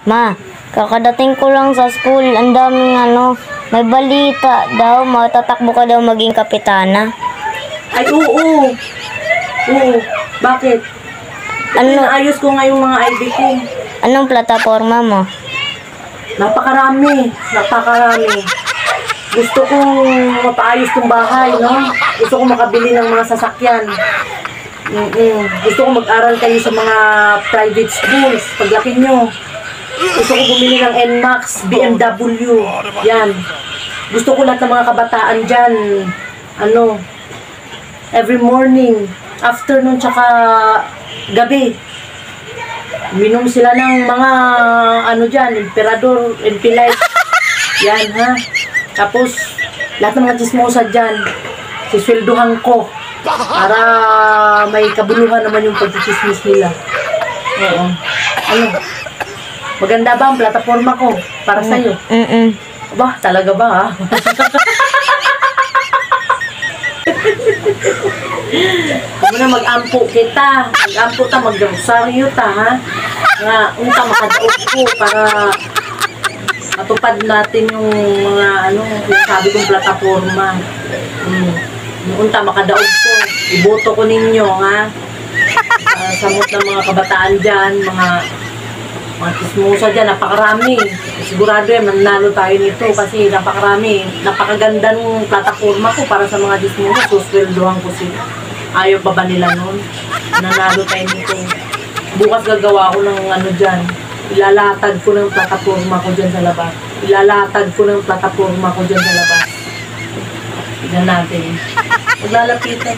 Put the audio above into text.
Ma, kakadating ko lang sa school. Ang daming may balita daw. Matatakbo ka daw maging kapitana. Ay, oo. Oo. Bakit? Ayos ko nga yung mga ID ko. Anong plataforma mo? Napakarami. Gusto kong mapaayos tong bahay, no? Gusto kong makabili ng mga sasakyan. Gusto kong mag-aral kayo sa mga private schools. Paglaki nyo. Gusto ko bumili ng NMAX, BMW. Yan. Gusto ko lahat ng mga kabataan dyan. Every morning, afternoon, tsaka gabi. Minom sila ng mga, dyan, Emperador, Empilight. Yan, ha? Tapos, lahat ng mga chismosa dyan, sisweldohan ko. Para may kabuluhan naman yung pagchichismis nila. Oo. Maganda ba ang plataforma ko para sa'yo? Ba, talaga ba ha? Huwag na mag-ampo kita. Mag-ampo ta, mag-rosaryo ta ha. Nga, unta makadaog ko para matupad natin yung mga sabi kong plataforma. Unta makadaog ko. Iboto ko ninyo ha. Samot ng mga kabataan dyan, mga chismosa dyan, napakarami. Sigurado manalo tayo nito kasi napakarami. Napakaganda ng plataforma ko para sa mga chismosa. Susweldohan ko sila. Ayaw pa ba nila nun? Nanalo tayo nito. Bukas gagawa ko ng dyan. Ilalatag ko ng plataforma ko dyan sa labas. Tignan natin. Maglalapitan.